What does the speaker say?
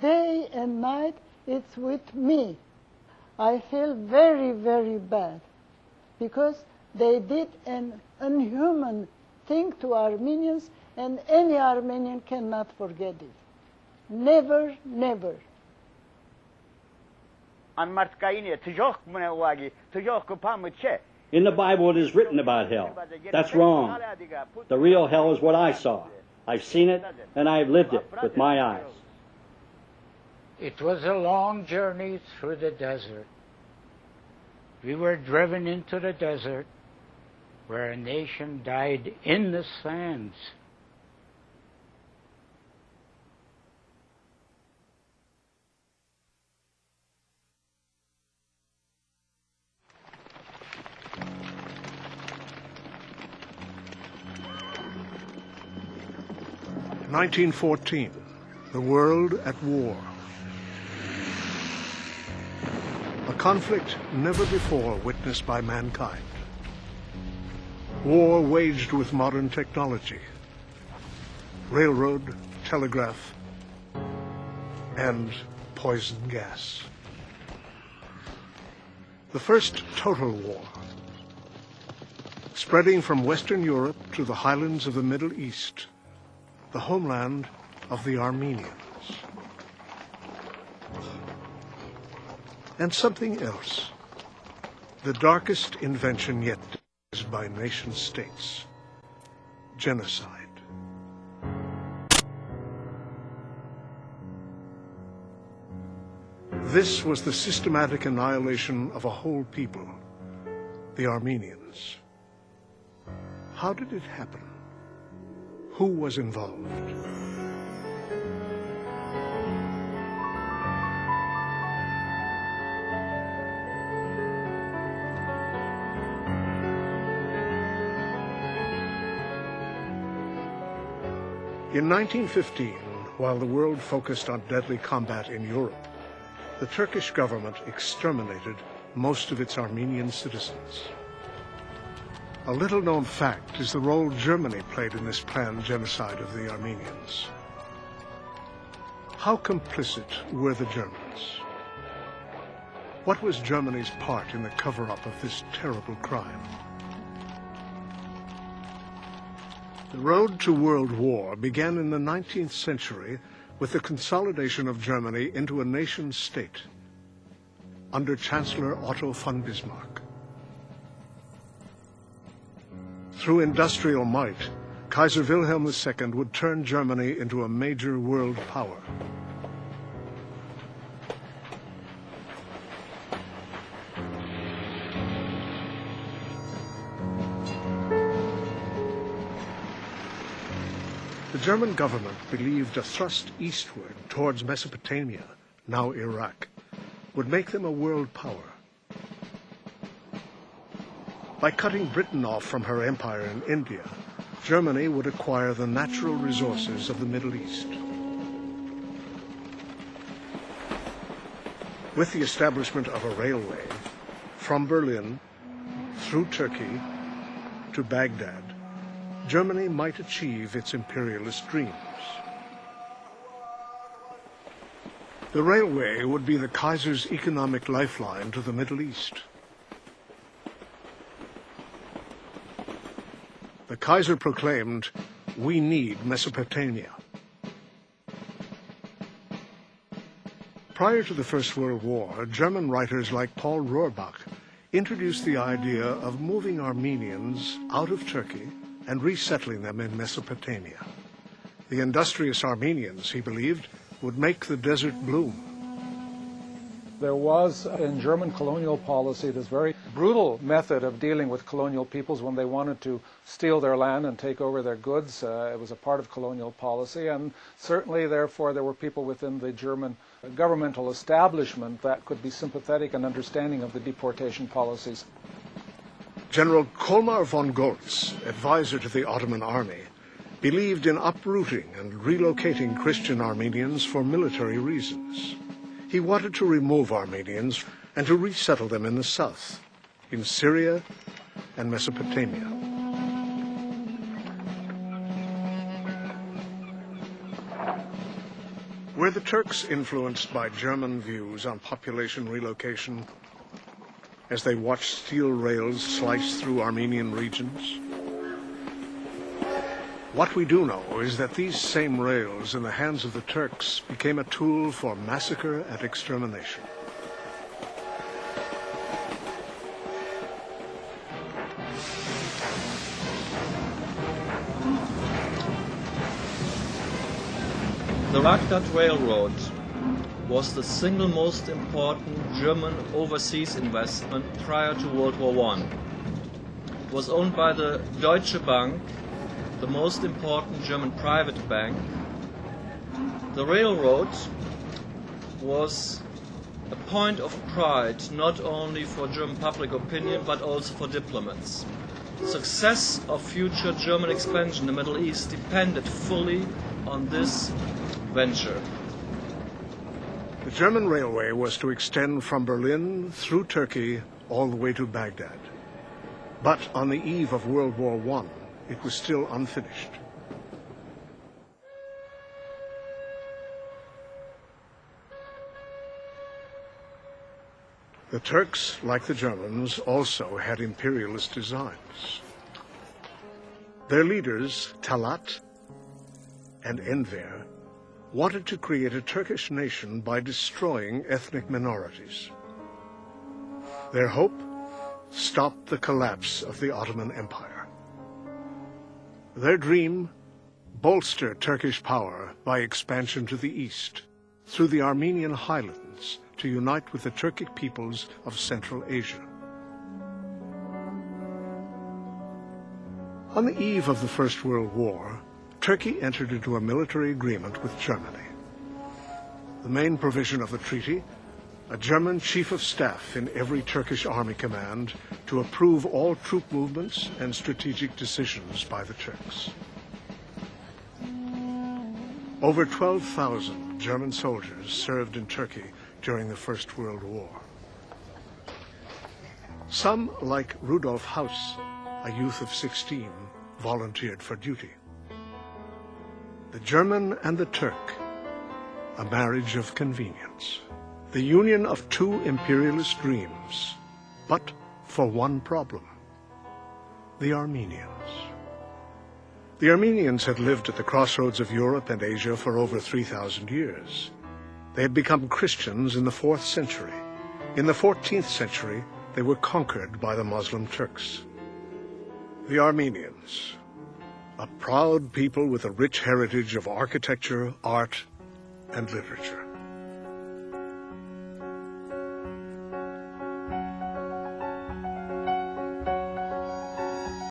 day and night it's with me. I feel very, very bad because they did an inhuman thing to Armenians, and any Armenian cannot forget it. Never, never. In the Bible it is written about hell. That's wrong. The real hell is what I saw. I've seen it and I've lived it with my eyes. It was a long journey through the desert. We were driven into the desert where a nation died in the sands. In 1914, the world at war. A conflict never before witnessed by mankind. War waged with modern technology, railroad, telegraph, and poison gas. The first total war, spreading from Western Europe to the highlands of the Middle East, the homeland of the Armenians. And something else, the darkest invention yet devised by nation states, genocide. This was the systematic annihilation of a whole people, the Armenians. How did it happen? Who was involved? In 1915, while the world focused on deadly combat in Europe, the Turkish government exterminated most of its Armenian citizens. A little-known fact is the role Germany played in this planned genocide of the Armenians. How complicit were the Germans? What was Germany's part in the cover-up of this terrible crime? The road to world war began in the 19th century with the consolidation of Germany into a nation-state under Chancellor Otto von Bismarck. Through industrial might, Kaiser Wilhelm II would turn Germany into a major world power. The German government believed a thrust eastward towards Mesopotamia, now Iraq, would make them a world power. By cutting Britain off from her empire in India, Germany would acquire the natural resources of the Middle East. With the establishment of a railway from Berlin through Turkey to Baghdad, Germany might achieve its imperialist dreams. The railway would be the Kaiser's economic lifeline to the Middle East. The Kaiser proclaimed, "We need Mesopotamia." Prior to the First World War, German writers like Paul Rohrbach introduced the idea of moving Armenians out of Turkey and resettling them in Mesopotamia. The industrious Armenians, he believed, would make the desert bloom. There was, in German colonial policy, this very brutal method of dealing with colonial peoples when they wanted to steal their land and take over their goods. It was a part of colonial policy, and certainly, therefore, there were people within the German governmental establishment that could be sympathetic and understanding of the deportation policies. General Kolmar von Goltz, advisor to the Ottoman army, believed in uprooting and relocating Christian Armenians for military reasons. He wanted to remove Armenians and to resettle them in the south, in Syria and Mesopotamia. Were the Turks influenced by German views on population relocation as they watched steel rails slice through Armenian regions? What we do know is that these same rails in the hands of the Turks became a tool for massacre and extermination. The Baghdad Railroad was the single most important German overseas investment prior to World War I. It was owned by the Deutsche Bank, the most important German private bank. The railroad was a point of pride not only for German public opinion but also for diplomats. The success of future German expansion in the Middle East depended fully on this venture. The German railway was to extend from Berlin through Turkey all the way to Baghdad. But on the eve of World War I, it was still unfinished. The Turks, like the Germans, also had imperialist designs. Their leaders, Talat and Enver, wanted to create a Turkish nation by destroying ethnic minorities. Their hope? Stop the collapse of the Ottoman Empire. Their dream? Bolster Turkish power by expansion to the east, through the Armenian highlands, to unite with the Turkic peoples of Central Asia. On the eve of the First World War, Turkey entered into a military agreement with Germany. The main provision of the treaty, a German chief of staff in every Turkish army command to approve all troop movements and strategic decisions by the Turks. Over 12,000 German soldiers served in Turkey during the First World War. Some, like Rudolf Hauss, a youth of 16, volunteered for duty. The German and the Turk, a marriage of convenience. The union of two imperialist dreams, but for one problem: the Armenians. The Armenians had lived at the crossroads of Europe and Asia for over 3,000 years. They had become Christians in the 4th century. In the 14th century, they were conquered by the Muslim Turks. The Armenians, a proud people with a rich heritage of architecture, art, and literature.